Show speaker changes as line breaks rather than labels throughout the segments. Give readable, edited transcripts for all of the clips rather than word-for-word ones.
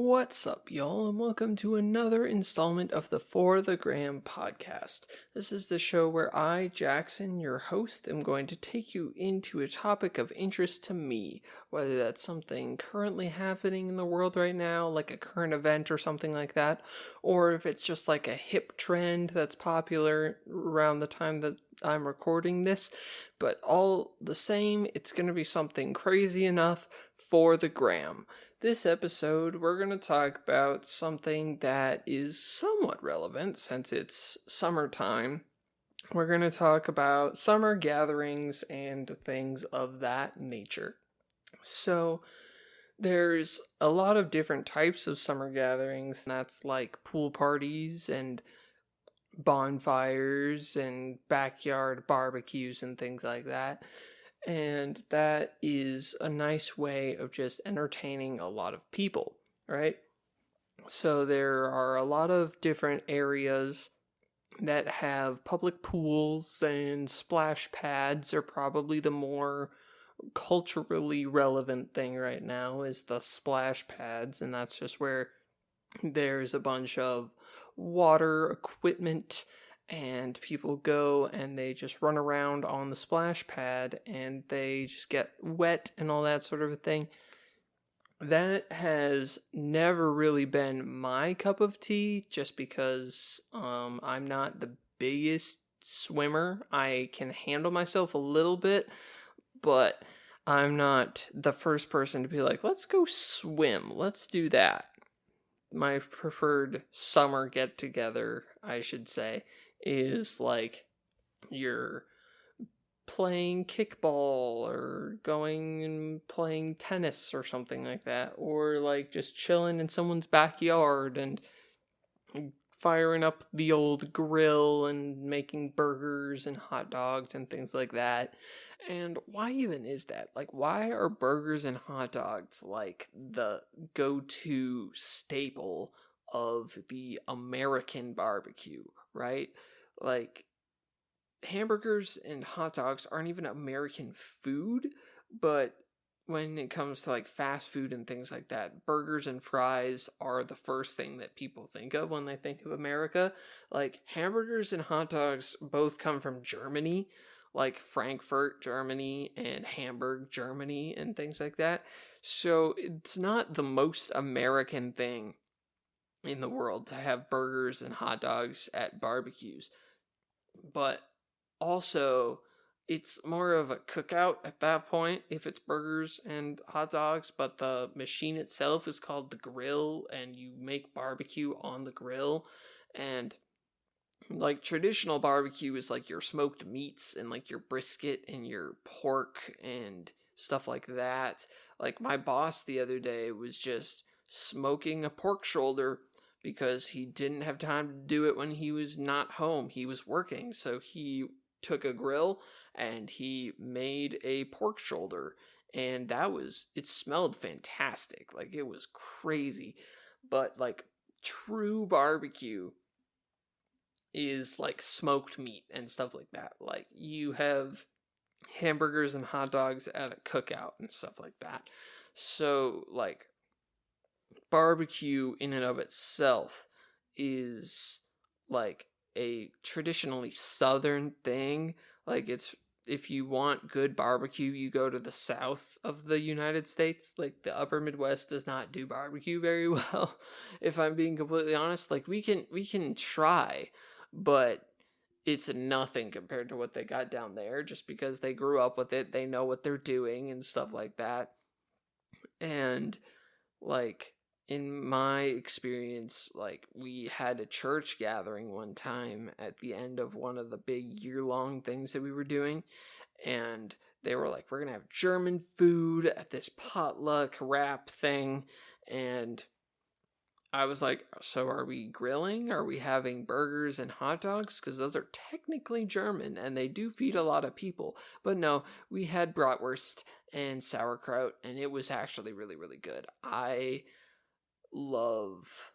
What's up, y'all, and welcome to another installment of the For the Gram podcast. This is the show where I, Jaksyn, your host, am going to take you into a topic of interest to me, whether that's something currently happening in the world right now, like a current event or something like that, or if it's just like a hip trend that's popular around the time that I'm recording this. But all the same, it's going to be something crazy enough for the gram. This episode, we're going to talk about something that is somewhat relevant since it's summertime. We're going to talk about summer gatherings and things of that nature. So, there's a lot of different types of summer gatherings. That's like pool parties and bonfires and backyard barbecues and things like that. And that is a nice way of just entertaining a lot of people, right? So there are a lot of different areas that have public pools, and splash pads are probably the more culturally relevant thing right now is the splash pads, and that's just where there's a bunch of water equipment and people go and they just run around on the splash pad and they just get wet and all that sort of a thing. That has never really been my cup of tea, just because I'm not the biggest swimmer. I can handle myself a little bit, but I'm not the first person to be like, let's go swim, let's do that. My preferred summer get-together, I should say, is like you're playing kickball or going and playing tennis or something like that, or like just chilling in someone's backyard and firing up the old grill and making burgers and hot dogs and things like that. And why even is that? Like, why are burgers and hot dogs like the go-to staple of the American barbecue, right? Like, hamburgers and hot dogs aren't even American food, but when it comes to like fast food and things like that, burgers and fries are the first thing that people think of when they think of America. Like, hamburgers and hot dogs both come from Germany, like Frankfurt, Germany, and Hamburg, Germany, and things like that. So it's not the most American thing in the world to have burgers and hot dogs at barbecues. But also, it's more of a cookout at that point if it's burgers and hot dogs, but the machine itself is called the grill, and you make barbecue on the grill. And like, traditional barbecue is like your smoked meats and like your brisket and your pork and stuff like that. Like, my boss the other day was just smoking a pork shoulder because he didn't have time to do it when he was not home. He was working, so he took a grill and he made a pork shoulder, and it smelled fantastic. Like, it was crazy. But like, true barbecue is like smoked meat and stuff like that. Like, you have hamburgers and hot dogs at a cookout and stuff like that. So like, barbecue in and of itself is like a traditionally southern thing. Like, it's, if you want good barbecue, you go to the south of the United States. Like, the upper Midwest does not do barbecue very well, if I'm being completely honest. Like, we can try, but it's nothing compared to what they got down there, just because they grew up with it, they know what they're doing and stuff like that. And like, in my experience, like, we had a church gathering one time at the end of one of the big year-long things that we were doing, and they were like, we're gonna have German food at this potluck wrap thing, and I was like, so are we grilling? Are we having burgers and hot dogs? Because those are technically German, and they do feed a lot of people. But no, we had bratwurst and sauerkraut, and it was actually really, really good. I love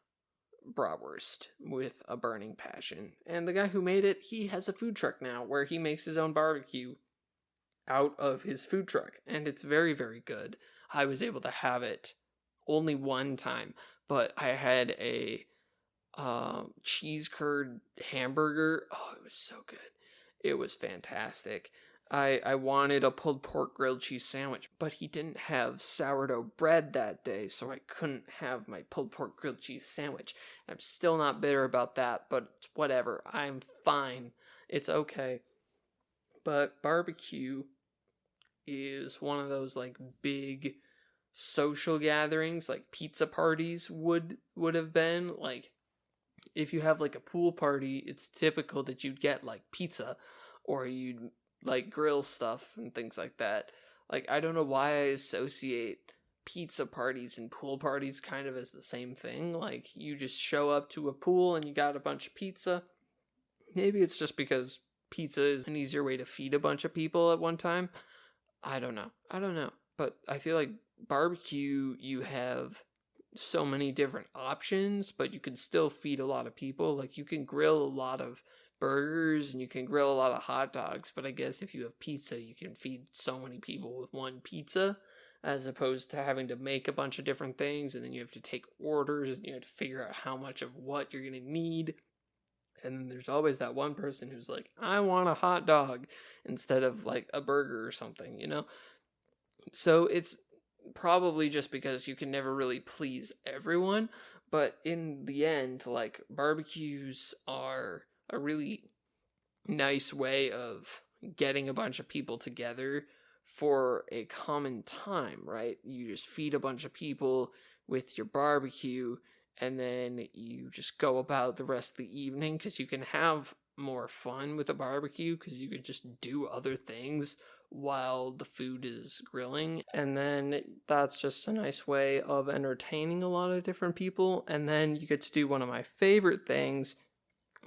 bratwurst with a burning passion. And the guy who made it, he has a food truck now where he makes his own barbecue out of his food truck, and it's very, very good. I was able to have it only one time, but I had a cheese curd hamburger. Oh, it was so good. It was fantastic. I wanted a pulled pork grilled cheese sandwich, but he didn't have sourdough bread that day, so I couldn't have my pulled pork grilled cheese sandwich. I'm still not bitter about that, but it's whatever. I'm fine. It's okay. But barbecue is one of those like big social gatherings, like pizza parties would have been. Like if you have like a pool party, it's typical that you'd get like pizza, or you'd like grill stuff and things like that. Like I don't know why I associate pizza parties and pool parties kind of as the same thing. Like you just show up to a pool and you got a bunch of pizza. Maybe it's just because pizza is an easier way to feed a bunch of people at one time. I don't know. But I feel like barbecue, you have so many different options, but you can still feed a lot of people. Like you can grill a lot of burgers and you can grill a lot of hot dogs, but I guess if you have pizza, you can feed so many people with one pizza, as opposed to having to make a bunch of different things, and then you have to take orders and you have to figure out how much of what you're going to need. And then there's always that one person who's like, I want a hot dog instead of like a burger or something, you know? So it's probably just because you can never really please everyone. But in the end, like, barbecues are a really nice way of getting a bunch of people together for a common time, right? You just feed a bunch of people with your barbecue, and then you just go about the rest of the evening, because you can have more fun with a barbecue because you could just do other things while the food is grilling. And then that's just a nice way of entertaining a lot of different people. And then you get to do one of my favorite things,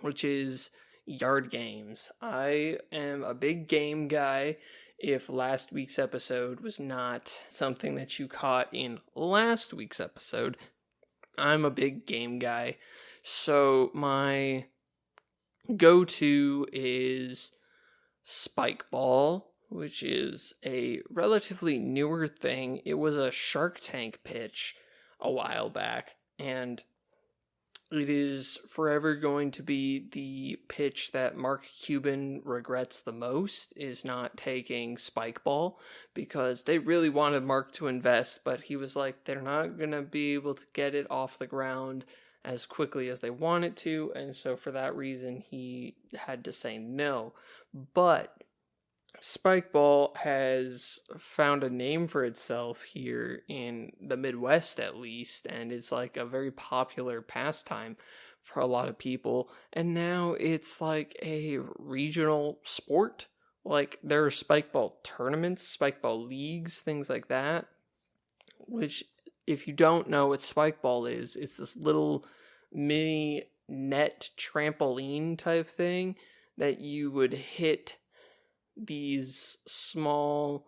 which is yard games. I am a big game guy. If last week's episode was not something that you caught in last week's episode, I'm a big game guy. So my go-to is spike ball, which is a relatively newer thing. It was a Shark Tank pitch a while back, and it is forever going to be the pitch that Mark Cuban regrets the most, is not taking spike ball, because they really wanted Mark to invest, but he was like, they're not going to be able to get it off the ground as quickly as they wanted to, and so for that reason he had to say no. But spike ball has found a name for itself here in the Midwest, at least, and it's like a very popular pastime for a lot of people. And now it's like a regional sport. Like there are spike ball tournaments, spike ball leagues, things like that. Which, if you don't know what spike ball is, it's this little mini net trampoline type thing that you would hit these small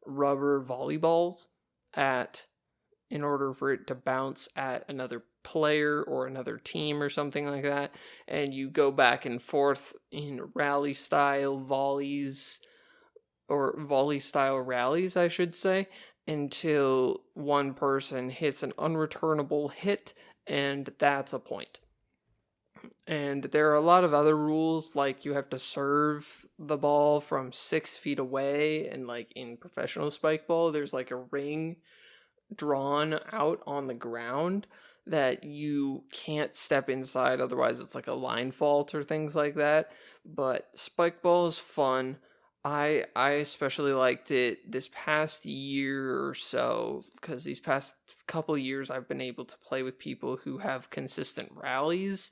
rubber volleyballs at, in order for it to bounce at another player or another team or something like that, and you go back and forth in rally style volleys, or volley style rallies, I should say, until one person hits an unreturnable hit, and that's a point. And there are a lot of other rules, like you have to serve the ball from 6 feet away, and like in professional spike ball, there's like a ring drawn out on the ground that you can't step inside, otherwise it's like a line fault or things like that. But spike ball is fun. I especially liked it this past year or so, because these past couple of years I've been able to play with people who have consistent rallies,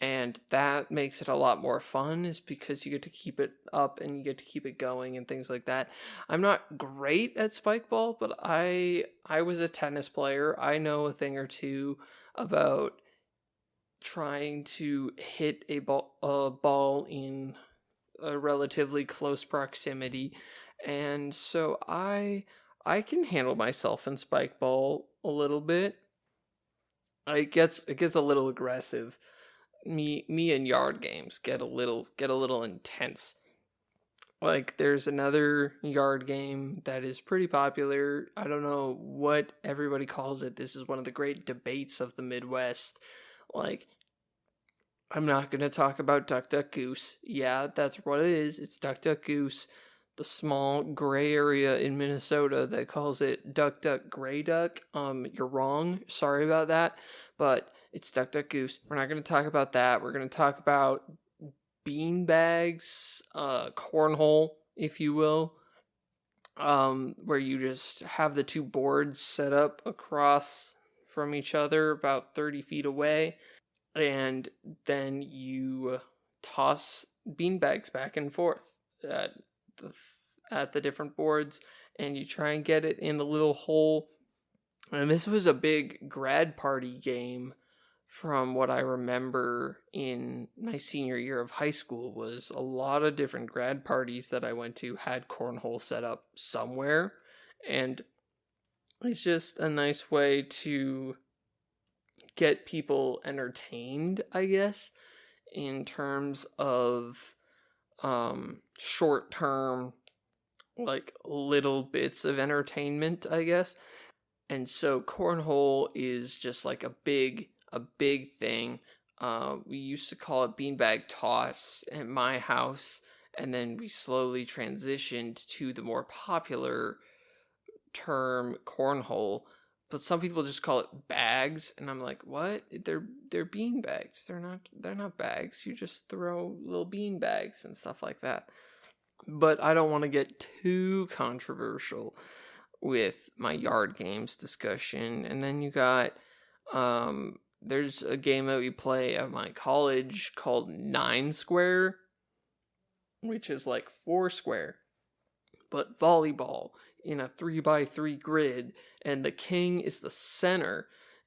and that makes it a lot more fun, is because you get to keep it up and you get to keep it going and things like that. I'm not great at spike ball, but I was a tennis player. I know a thing or two about trying to hit a ball in a relatively close proximity, and so I can handle myself in spike ball a little bit. It gets a little aggressive. Me and yard games get a little intense. Like, there's another yard game that is pretty popular. I don't know what everybody calls it. This is one of the great debates of the Midwest. Like, I'm not going to talk about Duck Duck Goose. Yeah, that's what it is. It's Duck Duck Goose. The small gray area in Minnesota that calls it Duck Duck Gray Duck. You're wrong. Sorry about that. But it's Duck Duck Goose. We're not going to talk about that. We're going to talk about bean bags, cornhole, if you will, where you just have the two boards set up across from each other about 30 feet away, and then you toss bean bags back and forth at the different boards, and you try and get it in the little hole. And this was a big grad party game. From what I remember in my senior year of high school, was a lot of different grad parties that I went to had cornhole set up somewhere, and it's just a nice way to get people entertained, I guess, in terms of short-term, like, little bits of entertainment, I guess. And so cornhole is just like a big thing. We used to call it beanbag toss at my house, and then we slowly transitioned to the more popular term cornhole. But some people just call it bags, and I'm like, what? They're bean bags. They're not bags. You just throw little bean bags and stuff like that. But I don't want to get too controversial with my yard games discussion. And then you got there's a game that we play at my college called 9 Square, which is like 4 square, but volleyball in a 3x3 grid, and the king is the center.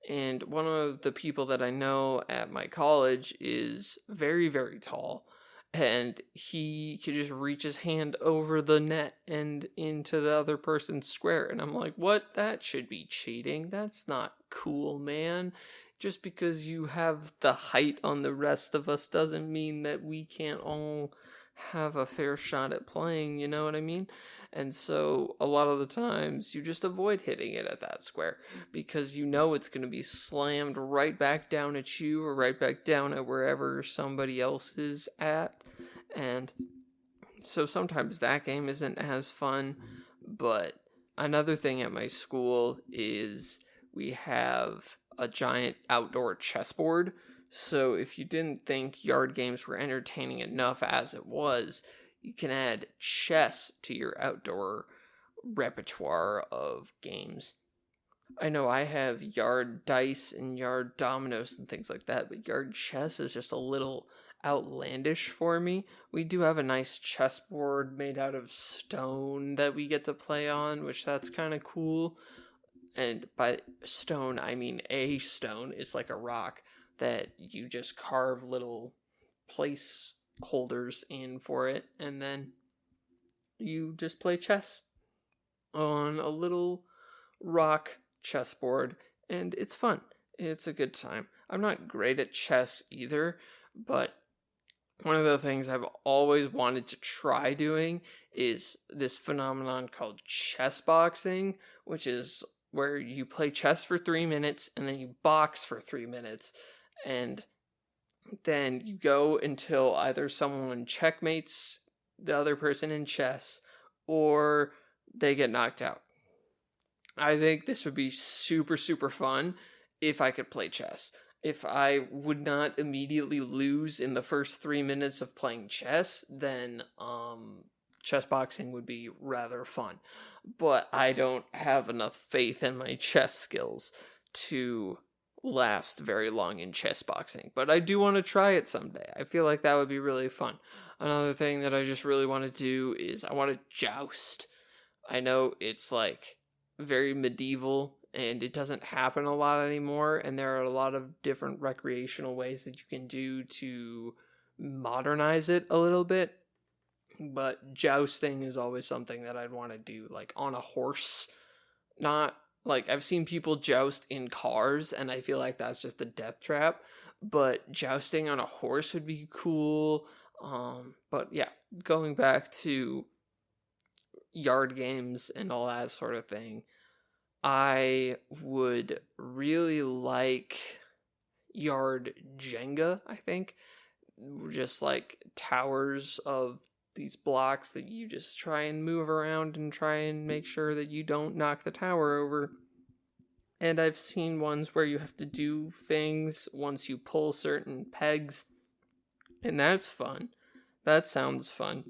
And one of the people that I know at my college is very, very tall, and he could just reach his hand over the net and into the other person's square. And I'm like, what? That should be cheating. That's not cool, man. Just because you have the height on the rest of us doesn't mean that we can't all have a fair shot at playing, you know what I mean? And so a lot of the times you just avoid hitting it at that square because you know it's going to be slammed right back down at you or right back down at wherever somebody else is at. And so sometimes that game isn't as fun. But another thing at my school is we have a giant outdoor chessboard. So if you didn't think yard games were entertaining enough as it was, you can add chess to your outdoor repertoire of games. I know I have yard dice and yard dominoes and things like that, but yard chess is just a little outlandish for me. We do have a nice chessboard made out of stone that we get to play on, which that's kind of cool. And by stone, I mean a stone. It's like a rock that you just carve little place holders in for it, and then you just play chess on a little rock chessboard, and it's fun. It's a good time. I'm not great at chess either, but one of the things I've always wanted to try doing is this phenomenon called chess boxing, which is where you play chess for 3 minutes and then you box for 3 minutes, and then you go until either someone checkmates the other person in chess or they get knocked out. I think this would be super, super fun if I could play chess. If I would not immediately lose in the first 3 minutes of playing chess, then chess boxing would be rather fun. But I don't have enough faith in my chess skills to last very long in chess boxing. But I do want to try it someday. I feel like that would be really fun. Another thing that I just really want to do is I want to joust. I know it's like very medieval and it doesn't happen a lot anymore, and there are a lot of different recreational ways that you can do to modernize it a little bit. But jousting is always something that I'd want to do, like on a horse. Not like, I've seen people joust in cars, and I feel like that's just a death trap. But jousting on a horse would be cool. But yeah, going back to yard games and all that sort of thing, I would really like yard Jenga, I think. Just like towers of these blocks that you just try and move around and try and make sure that you don't knock the tower over. And I've seen ones where you have to do things once you pull certain pegs, and that's fun. That sounds fun.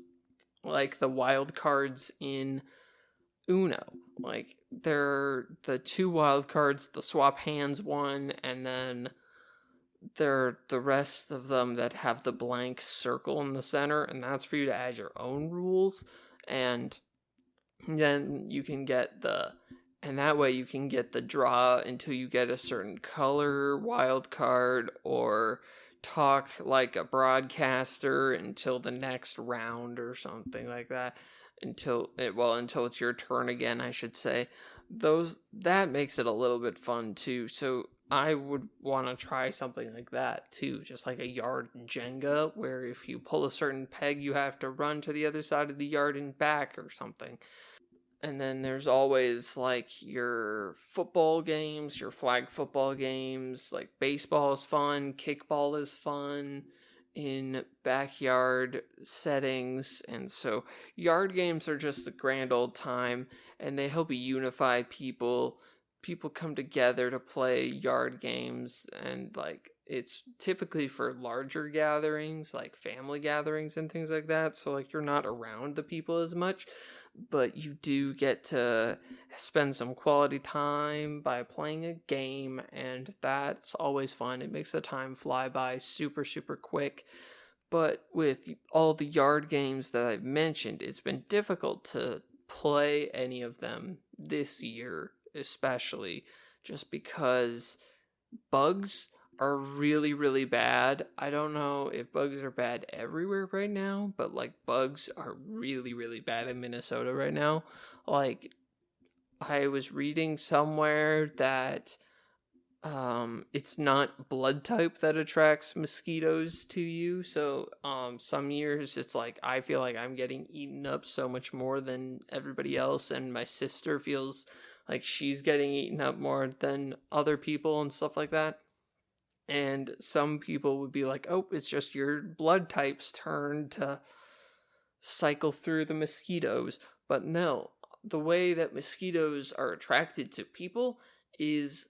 Like the wild cards in Uno. Like, they're the two wild cards, the swap hands one, and then they're the rest of them that have the blank circle in the center, and that's for you to add your own rules. And then you can get and that way you can get the draw until you get a certain color wild card, or talk like a broadcaster until the next round or something like that, until it's your turn again, I should say. That makes it a little bit fun too. So I would want to try something like that too, just like a yard Jenga, where if you pull a certain peg you have to run to the other side of the yard and back or something. And then there's always like your football games, your flag football games, like baseball is fun, kickball is fun in backyard settings. And so yard games are just a grand old time, and they help unify people. People come together to play yard games, and like it's typically for larger gatherings, like family gatherings and things like that. So like you're not around the people as much, but you do get to spend some quality time by playing a game, and that's always fun. It makes the time fly by super, super quick. But with all the yard games that I've mentioned, it's been difficult to play any of them this year, especially just because bugs are really, really bad. I don't know if bugs are bad everywhere right now, but like bugs are really, really bad in Minnesota right now. Like, I was reading somewhere that it's not blood type that attracts mosquitoes to you. So some years it's like I feel like I'm getting eaten up so much more than everybody else, and my sister feels like she's getting eaten up more than other people and stuff like that. And some people would be like, oh, it's just your blood type's turn to cycle through the mosquitoes. But no, the way that mosquitoes are attracted to people is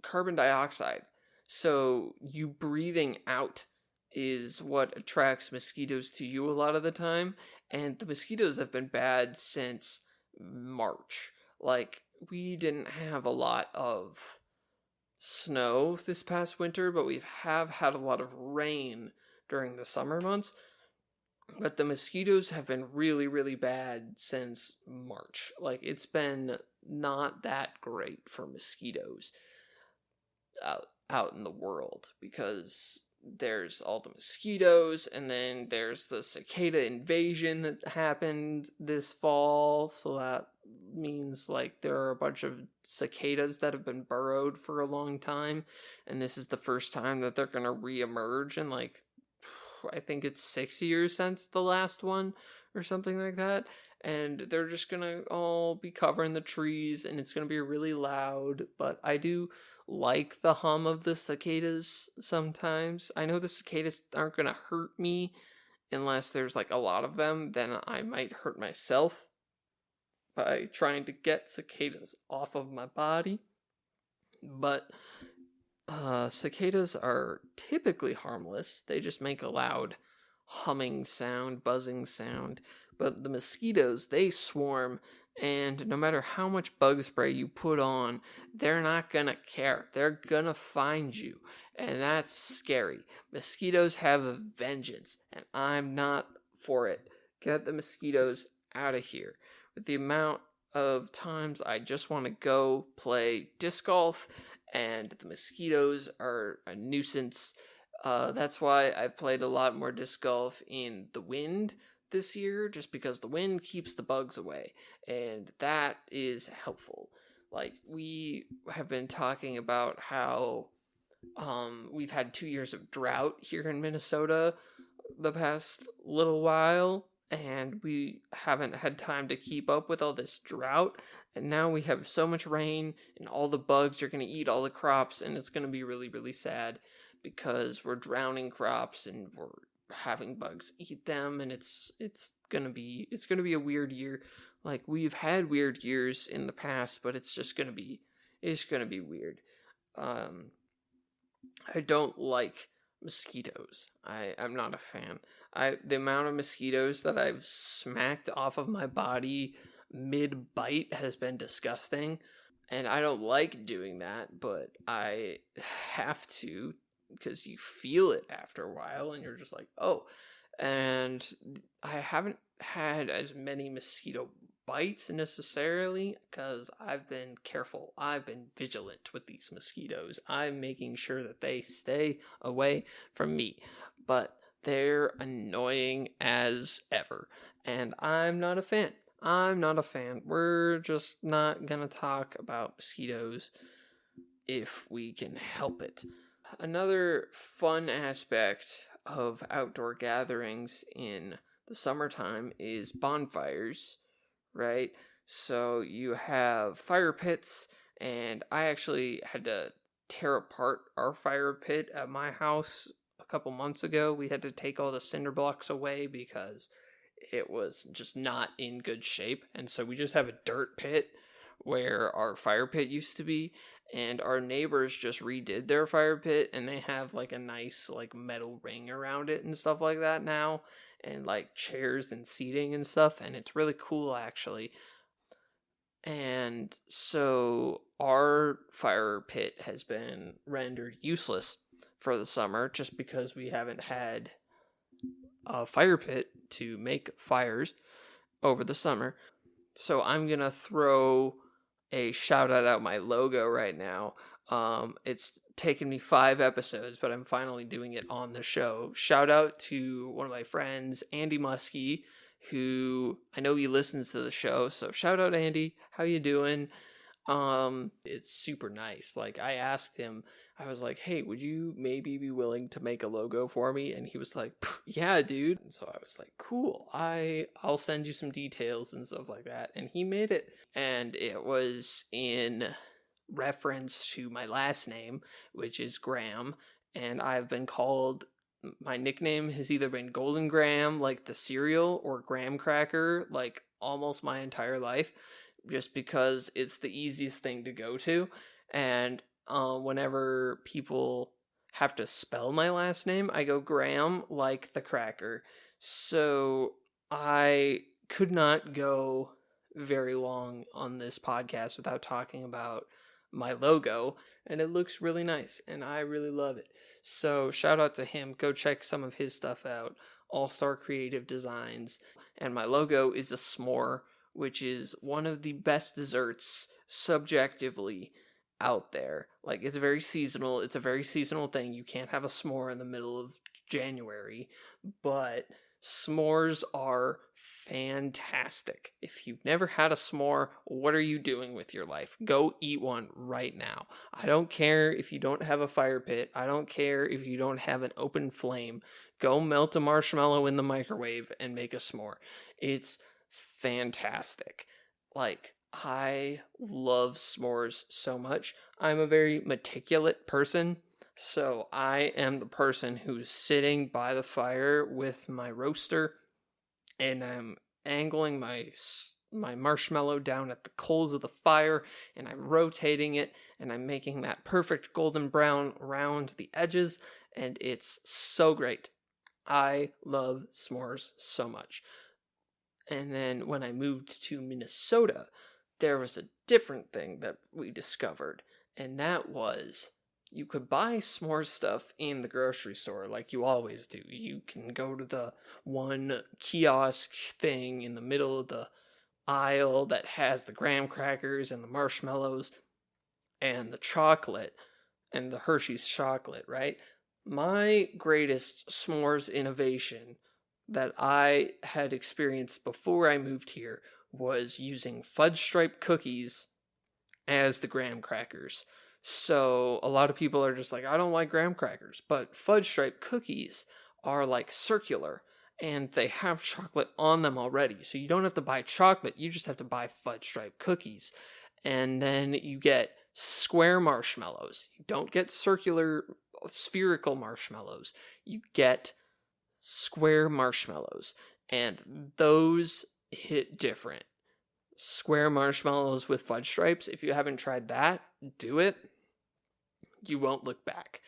carbon dioxide. So you breathing out is what attracts mosquitoes to you a lot of the time. And the mosquitoes have been bad since March. Like, we didn't have a lot of snow this past winter, but we have had a lot of rain during the summer months. But the mosquitoes have been really, really bad since March. Like, it's been not that great for mosquitoes out in the world, because there's all the mosquitoes, and then there's the cicada invasion that happened this fall. So that means like there are a bunch of cicadas that have been burrowed for a long time, and this is the first time that they're gonna reemerge in like, I think it's 6 years since the last one or something like that. And they're just gonna all be covering the trees, and it's gonna be really loud. But I do like the hum of the cicadas sometimes. I know the cicadas aren't gonna hurt me unless there's like a lot of them. Then I might hurt myself by trying to get cicadas off of my body. But cicadas are typically harmless. They just make a loud humming sound, buzzing sound. But the mosquitoes, they swarm, and no matter how much bug spray you put on, they're not gonna care. They're gonna find you, and that's scary. Mosquitoes have a vengeance, and I'm not for it. Get the mosquitoes out of here. With the amount of times I just want to go play disc golf, and the mosquitoes are a nuisance. That's why I've played a lot more disc golf in the wind this year, just because the wind keeps the bugs away, and that is helpful. Like, we have been talking about how we've had 2 years of drought here in Minnesota, the past little while, and we haven't had time to keep up with all this drought. And now we have so much rain, and all the bugs are going to eat all the crops, and it's going to be really, really sad because we're drowning crops and we're having bugs eat them, and it's gonna be a weird year. Like, we've had weird years in the past, but it's gonna be weird. I don't like mosquitoes. I'm not a fan. The amount of mosquitoes that I've smacked off of my body mid bite has been disgusting, and I don't like doing that, but I have to, because you feel it after a while and you're just like, oh. And I haven't had as many mosquito bites necessarily because I've been careful. I've been vigilant with these mosquitoes. I'm making sure that they stay away from me. But they're annoying as ever, and I'm not a fan. We're just not gonna talk about mosquitoes if we can help it. Another fun aspect of outdoor gatherings in the summertime is bonfires, right? So you have fire pits, and I actually had to tear apart our fire pit at my house a couple months ago. We had to take all the cinder blocks away because it was just not in good shape, and so we just have a dirt pit where our fire pit used to be, and our neighbors just redid their fire pit, and they have like a nice like metal ring around it and stuff like that now, and like chairs and seating and stuff, and it's really cool actually. And so our fire pit has been rendered useless for the summer just because we haven't had a fire pit to make fires over the summer. So I'm gonna throw a shout out my logo right now. It's taken me 5 episodes, but I'm finally doing it on the show. Shout out to one of my friends, Andy Muskie, who I know he listens to the show. So shout out, Andy. How you doing? It's super nice. Like, I asked him, I was like, hey, would you maybe be willing to make a logo for me? And he was like, yeah, dude. And so I was like, cool, I'll send you some details and stuff like that. And he made it. And it was in reference to my last name, which is Graham. And I've been called, my nickname has either been Golden Graham, like the cereal, or Graham Cracker, like almost my entire life, just because it's the easiest thing to go to. And whenever people have to spell my last name, I go Graham, like the cracker. So I could not go very long on this podcast without talking about my logo, and it looks really nice, and I really love it. So shout out to him. Go check some of his stuff out. All Star Creative Designs. And my logo is a s'more, which is one of the best desserts subjectively out there. Like, it's very seasonal. It's a very seasonal thing. You can't have a s'more in the middle of January, but s'mores are fantastic. If you've never had a s'more, what are you doing with your life? Go eat one right now. I don't care if you don't have a fire pit. I don't care if you don't have an open flame. Go melt a marshmallow in the microwave and make a s'more. It's fantastic. Like, I love s'mores so much. I'm a very meticulous person, so I am the person who's sitting by the fire with my roaster, and I'm angling my marshmallow down at the coals of the fire, and I'm rotating it, and I'm making that perfect golden brown around the edges, and it's so great. I love s'mores so much. And then when I moved to Minnesota, there was a different thing that we discovered, and that was you could buy s'more stuff in the grocery store like you always do. You can go to the one kiosk thing in the middle of the aisle that has the graham crackers and the marshmallows and the chocolate and the Hershey's chocolate, right? My greatest s'mores innovation that I had experienced before I moved here was using fudge stripe cookies as the graham crackers. So a lot of people are just like, I don't like graham crackers, but fudge stripe cookies are like circular, and they have chocolate on them already. So you don't have to buy chocolate, you just have to buy fudge stripe cookies. And then you get square marshmallows. You don't get circular, spherical marshmallows. You get square marshmallows. And those hit different. Square marshmallows with fudge stripes, if you haven't tried that, do it. You won't look back.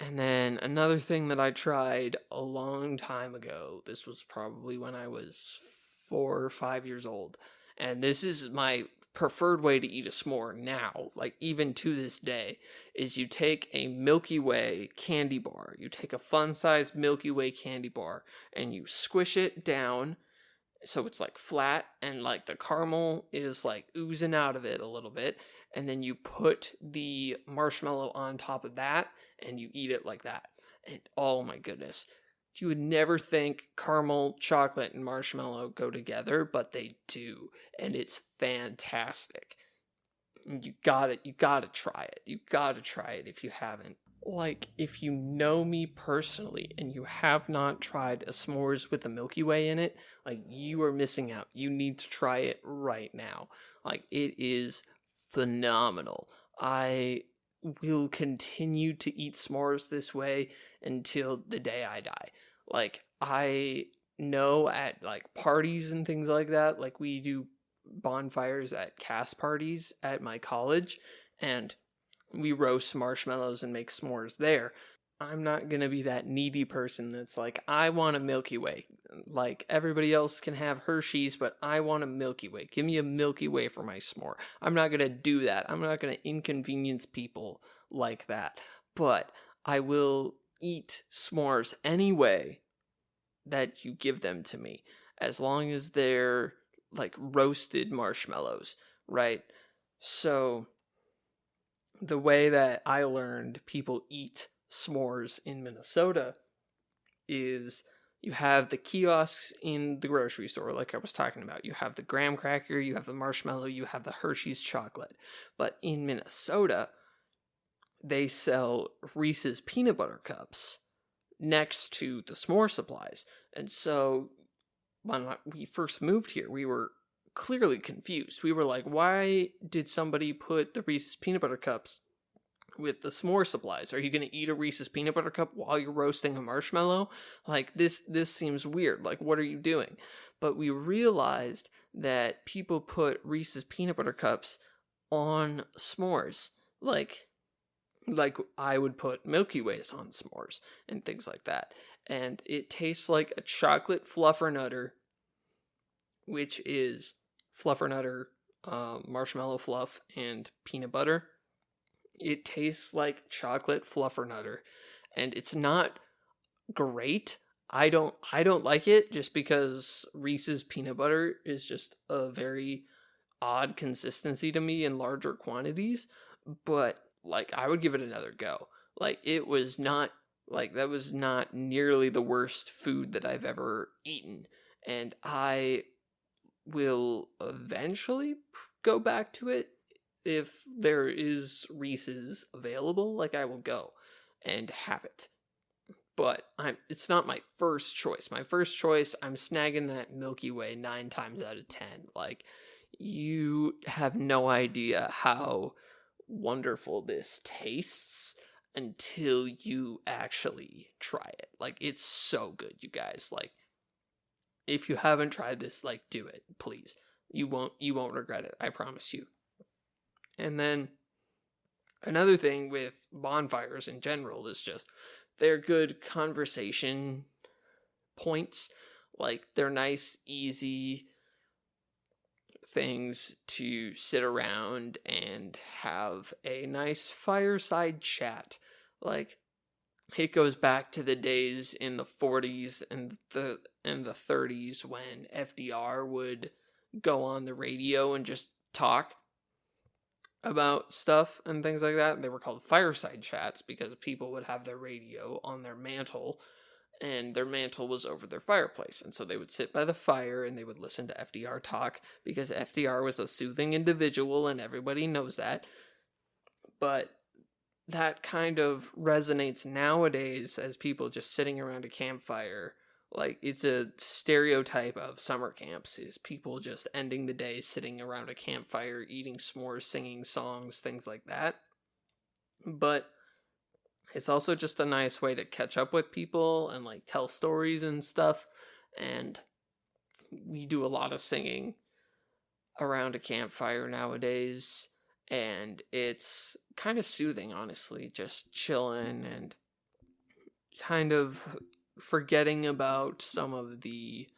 And then another thing that I tried a long time ago, this was probably when I was 4 or 5 years old, and this is my preferred way to eat a s'more now, like even to this day, is you take a Milky Way candy bar. You take a fun-sized Milky Way candy bar, and you squish it down so it's like flat, and like the caramel is like oozing out of it a little bit, and then you put the marshmallow on top of that, and you eat it like that. And oh my goodness, you would never think caramel, chocolate, and marshmallow go together, but they do, and it's fantastic. You gotta try it. You gotta try it if you haven't. Like, if you know me personally and you have not tried a s'mores with a Milky Way in it, like, you are missing out. You need to try it right now. Like, it is phenomenal. I will continue to eat s'mores this way until the day I die. Like, I know at, like, parties and things like that, like, we do bonfires at cast parties at my college, and we roast marshmallows and make s'mores there. I'm not gonna be that needy person that's like, I want a Milky Way. Like, everybody else can have Hershey's, but I want a Milky Way. Give me a Milky Way for my s'more. I'm not gonna do that. I'm not gonna inconvenience people like that. But I will eat s'mores anyway that you give them to me, as long as they're like roasted marshmallows, right? So the way that I learned people eat s'mores in Minnesota is you have the kiosks in the grocery store, like I was talking about. You have the graham cracker, you have the marshmallow, you have the Hershey's chocolate. But in Minnesota, they sell Reese's peanut butter cups next to the s'more supplies. And so when we first moved here, we were clearly confused. We were like, why did somebody put the Reese's peanut butter cups with the s'more supplies? Are you going to eat a Reese's peanut butter cup while you're roasting a marshmallow? Like, this seems weird. Like, what are you doing? But we realized that people put Reese's peanut butter cups on s'mores. Like I would put Milky Ways on s'mores and things like that. And it tastes like a chocolate fluffernutter, which is fluffernutter, marshmallow fluff, and peanut butter. It tastes like chocolate fluffernutter, and it's not great. I don't like it, just because Reese's peanut butter is just a very odd consistency to me in larger quantities, but like, I would give it another go. Like, it was not, like, that was not nearly the worst food that I've ever eaten, and I will eventually go back to it. If there is Reese's available, like, I will go and have it. But it's not my first choice. My first choice, I'm snagging that Milky Way 9 times out of 10. Like, you have no idea how wonderful this tastes until you actually try it. Like, it's so good, you guys. Like, if you haven't tried this, like, do it, please. You won't regret it, I promise you. And then another thing with bonfires in general is just they're good conversation points. Like, they're nice, easy things to sit around and have a nice fireside chat. Like, it goes back to the days in the 40s and the 30s when FDR would go on the radio and just talk about stuff and things like that. They were called fireside chats because people would have their radio on their mantle, and their mantle was over their fireplace. And so they would sit by the fire and they would listen to FDR talk, because FDR was a soothing individual and everybody knows that. But that kind of resonates nowadays as people just sitting around a campfire. Like, it's a stereotype of summer camps, is people just ending the day sitting around a campfire, eating s'mores, singing songs, things like that. But it's also just a nice way to catch up with people and, like, tell stories and stuff. And we do a lot of singing around a campfire nowadays, and it's kind of soothing, honestly, just chilling and kind of forgetting about some of the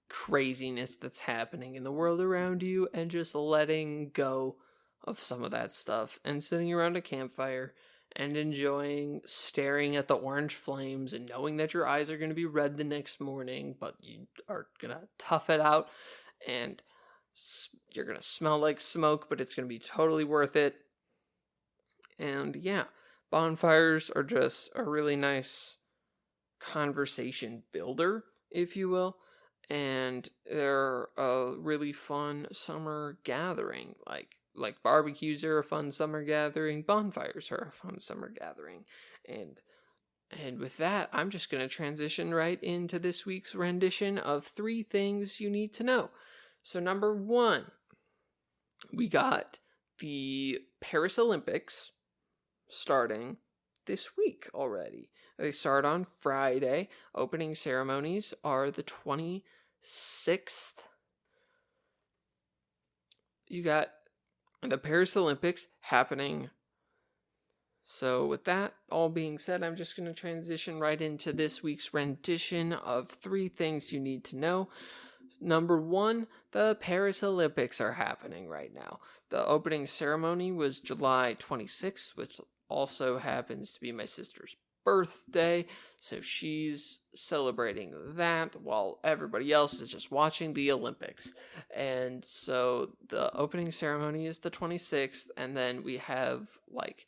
craziness that's happening in the world around you, and just letting go of some of that stuff and sitting around a campfire and enjoying staring at the orange flames and knowing that your eyes are going to be red the next morning, but you are going to tough it out, and you're going to smell like smoke, but it's going to be totally worth it. And yeah, bonfires are just a really nice conversation builder, if you will. And they're a really fun summer gathering. Like barbecues are a fun summer gathering, bonfires are a fun summer gathering. And with that, I'm just going to transition right into this week's rendition of 3 things you need to know. So number 1, we got the Paris Olympics starting this week already. They start on Friday. Opening ceremonies are the 26th. You got the Paris Olympics happening. So with that all being said, I'm just going to transition right into this week's rendition of 3 things you need to know. Number 1, the Paris Olympics are happening right now. The opening ceremony was July 26th, which also happens to be my sister's birthday, so she's celebrating that while everybody else is just watching the Olympics. And so the opening ceremony is the 26th, and then we have like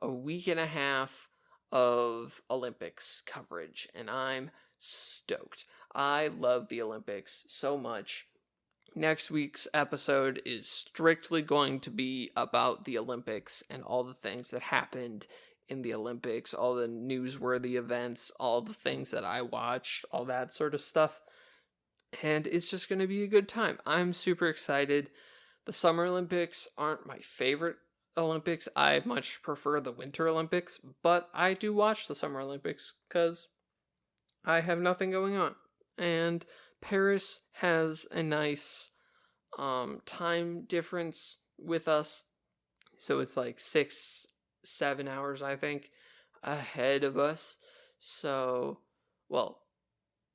a week and a half of Olympics coverage, and I'm stoked. I love the Olympics so much. Next week's episode is strictly going to be about the Olympics and all the things that happened in the Olympics, all the newsworthy events, all the things that I watched, all that sort of stuff. And it's just going to be a good time. I'm super excited. The Summer Olympics aren't my favorite Olympics. I much prefer the Winter Olympics, but I do watch the Summer Olympics because I have nothing going on. And Paris has a nice time difference with us. So it's like 6-7 hours, I think, ahead of us. So, well,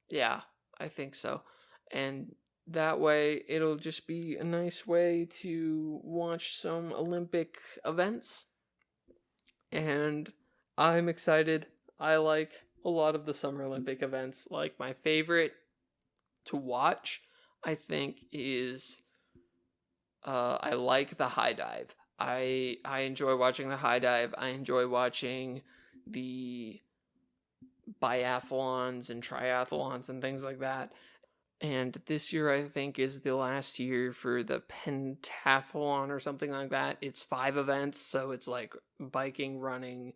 yeah, I think so. And that way, it'll just be a nice way to watch some Olympic events. And I'm excited. I like a lot of the Summer Olympic events. Like, my favorite to watch, I think, is I like the high dive. I enjoy watching the high dive. I enjoy watching the biathlons and triathlons and things like that. And this year, I think, is the last year for the pentathlon or something like that. It's 5 events, so it's like biking, running,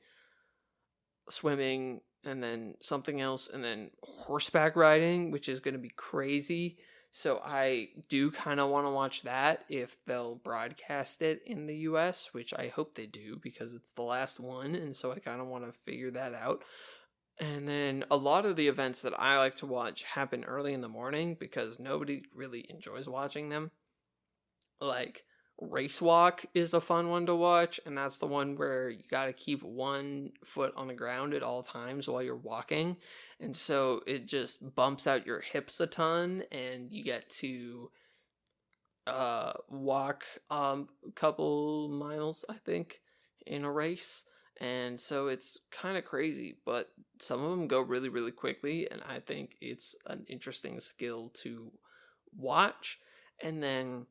swimming, and then something else, and then horseback riding, which is going to be crazy. So I do kind of want to watch that if they'll broadcast it in the US, which I hope they do because it's the last one, and so I kind of want to figure that out. And then a lot of the events that I like to watch happen early in the morning because nobody really enjoys watching them. Like, Race Walk is a fun one to watch, and that's the one where you gotta keep one foot on the ground at all times while you're walking. And so it just bumps out your hips a ton, and you get to walk a couple miles, I think, in a race. And so it's kind of crazy, but some of them go really, really quickly, and I think it's an interesting skill to watch. And then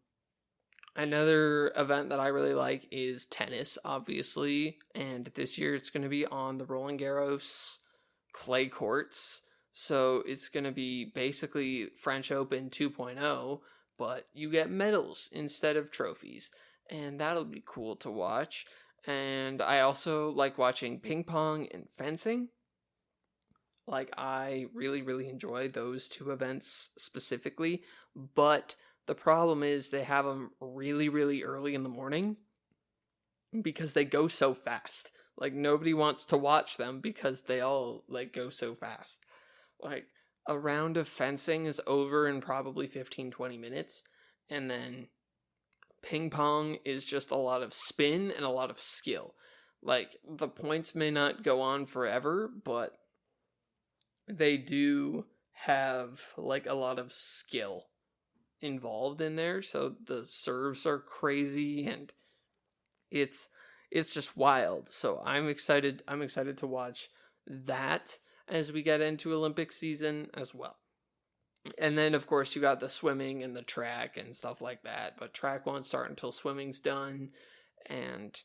another event that I really like is tennis, obviously, and this year it's going to be on the Roland Garros clay courts, so it's going to be basically French Open 2.0, but you get medals instead of trophies, and that'll be cool to watch. And I also like watching ping pong and fencing. Like, I really, really enjoy those two events specifically, but the problem is they have them really, really early in the morning because they go so fast. Like, nobody wants to watch them because they all, like, go so fast. Like, a round of fencing is over in probably 15-20 minutes, and then ping pong is just a lot of spin and a lot of skill. Like, the points may not go on forever, but they do have like a lot of skill involved in there, so the serves are crazy and it's just wild. So I'm excited to watch that as we get into Olympic season as well. And then of course you got the swimming and the track and stuff like that, but track won't start until swimming's done. And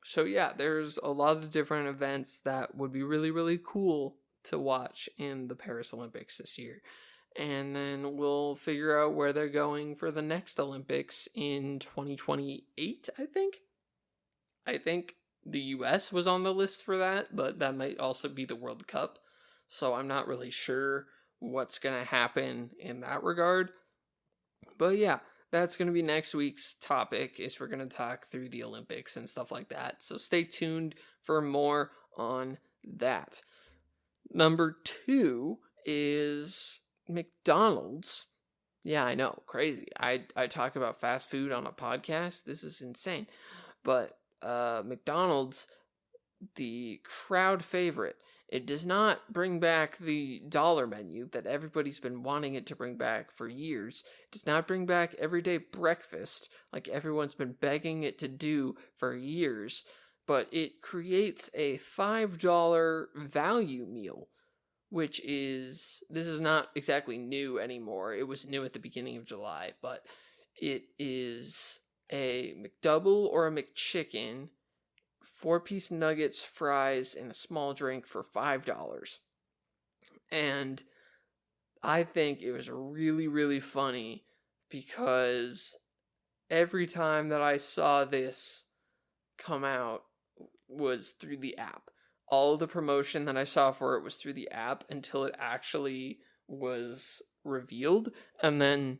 so yeah, there's a lot of different events that would be really, really cool to watch in the Paris Olympics this year. And then we'll figure out where they're going for the next Olympics in 2028, I think. I think the US was on the list for that, but that might also be the World Cup. So I'm not really sure what's going to happen in that regard. But yeah, that's going to be next week's topic, is we're going to talk through the Olympics and stuff like that. So stay tuned for more on that. Number 2 is McDonald's. Yeah, I know, crazy. I talk about fast food on a podcast. This is insane. But McDonald's, the crowd favorite, it does not bring back the dollar menu that everybody's been wanting it to bring back for years. It does not bring back everyday breakfast like everyone's been begging it to do for years. But it creates a $5 value meal, which this is not exactly new anymore. It was new at the beginning of July, but it is a McDouble or a McChicken, 4-piece nuggets, fries, and a small drink for $5. And I think it was really, really funny because every time that I saw this come out was through the app. All of the promotion that I saw for it was through the app until it actually was revealed. And then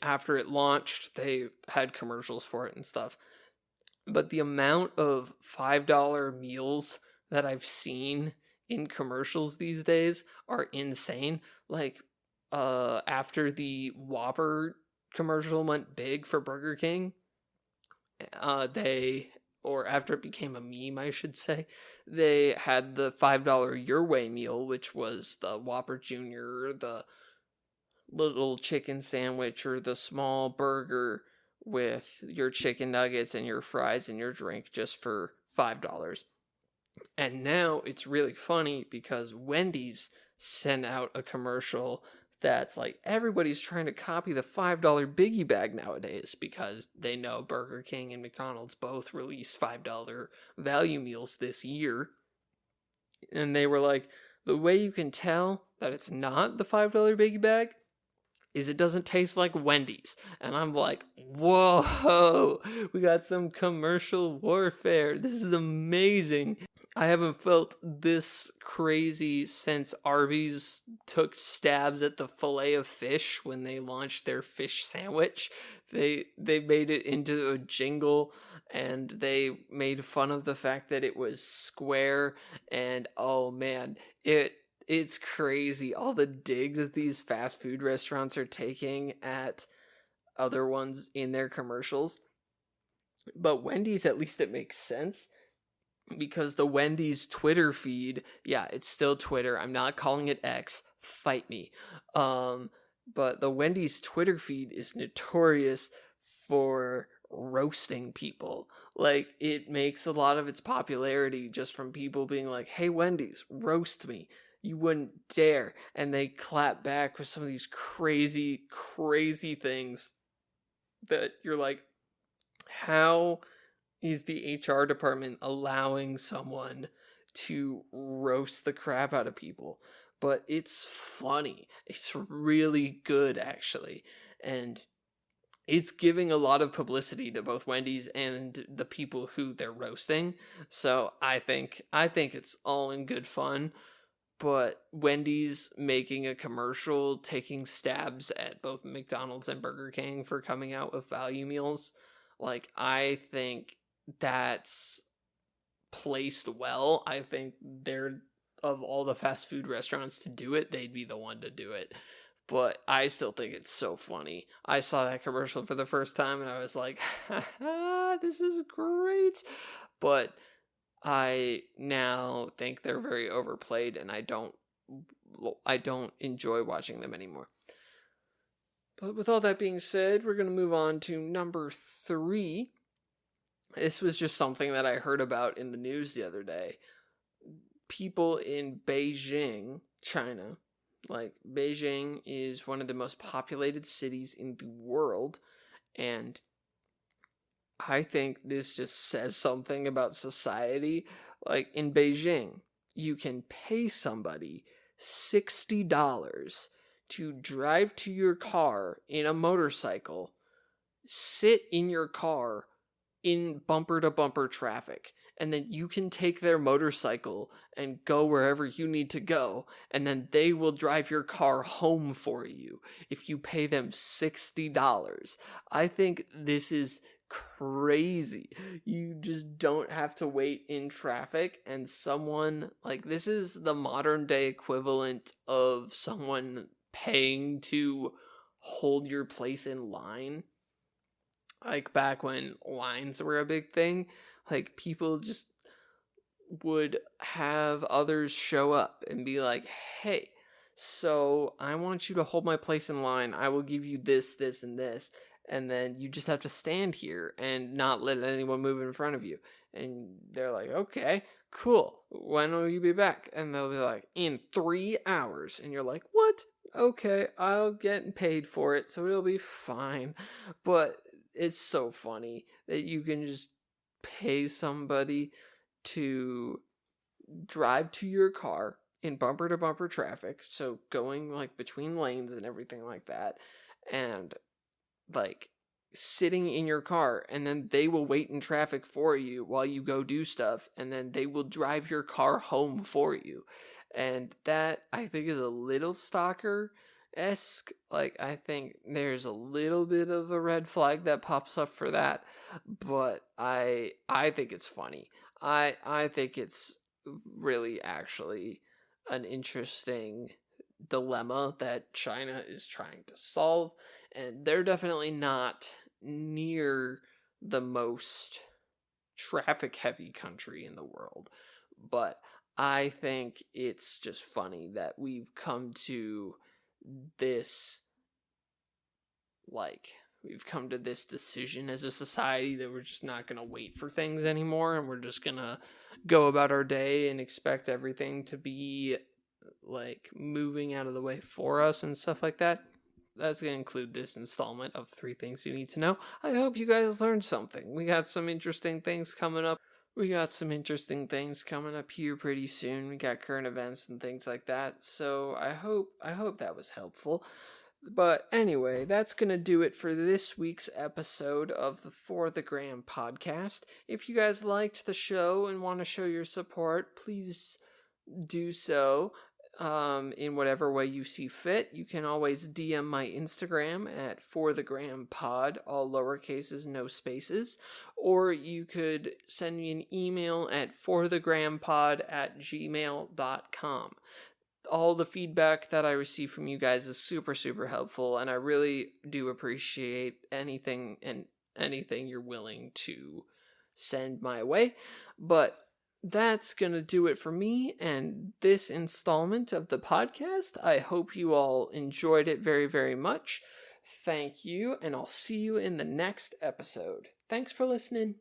after it launched, they had commercials for it and stuff. But the amount of $5 meals that I've seen in commercials these days are insane. Like, after the Whopper commercial went big for Burger King, or after it became a meme, I should say, they had the $5 Your Way meal, which was the Whopper Jr., the little chicken sandwich, or the small burger with your chicken nuggets and your fries and your drink just for $5. And now it's really funny because Wendy's sent out a commercial that's like, everybody's trying to copy the $5 biggie bag nowadays because they know Burger King and McDonald's both released $5 value meals this year. And they were like, the way you can tell that it's not the $5 biggie bag is it doesn't taste like Wendy's. And I'm like, whoa, we got some commercial warfare. This is amazing. I haven't felt this crazy since Arby's took stabs at the fillet of fish when they launched their fish sandwich. They made it into a jingle, and they made fun of the fact that it was square, and oh man, it's crazy. All the digs that these fast food restaurants are taking at other ones in their commercials. But Wendy's, at least it makes sense. Because the Wendy's Twitter feed, yeah, it's still Twitter. I'm not calling it X. Fight me. But the Wendy's Twitter feed is notorious for roasting people. Like, it makes a lot of its popularity just from people being like, hey, Wendy's, roast me. You wouldn't dare. And they clap back with some of these crazy, crazy things that you're like, how is the HR department allowing someone to roast the crap out of people? But it's funny. It's really good, actually. And it's giving a lot of publicity to both Wendy's and the people who they're roasting. So I think it's all in good fun. But Wendy's making a commercial taking stabs at both McDonald's and Burger King for coming out with value meals, like, I think that's placed well. I think they're, of all the fast food restaurants to do it, they'd be the one to do it. But I still think it's so funny. I saw that commercial for the first time and I was like, this is great. But I now think they're very overplayed and I don't enjoy watching them anymore. But with all that being said, we're going to move on to number 3. This was just something that I heard about in the news the other day. People in Beijing, China, like, Beijing is one of the most populated cities in the world, and I think this just says something about society. Like, in Beijing, you can pay somebody $60 to drive to your car in a motorcycle, sit in your car in bumper-to-bumper traffic, and then you can take their motorcycle and go wherever you need to go, and then they will drive your car home for you if you pay them $60. I think this is crazy. You just don't have to wait in traffic, and someone, like, this is the modern day equivalent of someone paying to hold your place in line. Like, back when lines were a big thing, like, people just would have others show up and be like, hey, so I want you to hold my place in line. I will give you this, this, and this. And then you just have to stand here and not let anyone move in front of you. And they're like, okay, cool. When will you be back? And they'll be like, in 3 hours. And you're like, what? Okay, I'll get paid for it, so it'll be fine. But it's so funny that you can just pay somebody to drive to your car in bumper-to-bumper traffic, so going, like, between lanes and everything like that, and, like, sitting in your car, and then they will wait in traffic for you while you go do stuff, and then they will drive your car home for you. And that, I think, is a little stalker-esque. Like, I think there's a little bit of a red flag that pops up for that, but I think it's funny. I think it's really actually an interesting dilemma that China is trying to solve, and they're definitely not near the most traffic-heavy country in the world, but I think it's just funny that we've come to this, like, we've come to this decision as a society that we're just not going to wait for things anymore, and we're just going to go about our day and expect everything to be, like, moving out of the way for us and stuff like that. That's going to include this installment of 3 Things You Need to Know. I hope you guys learned something. We got some interesting things coming up. Here pretty soon. We got current events and things like that. So I hope that was helpful. But anyway, that's going to do it for this week's episode of the For the Gram podcast. If you guys liked the show and want to show your support, please do so in whatever way you see fit. You can always DM my Instagram at forthegrahampod, all lowercases, no spaces, or you could send me an email at forthegrahampod@gmail.com. All the feedback that I receive from you guys is super, super helpful, and I really do appreciate anything you're willing to send my way. But that's going to do it for me and this installment of the podcast. I hope you all enjoyed it very, very much. Thank you, and I'll see you in the next episode. Thanks for listening.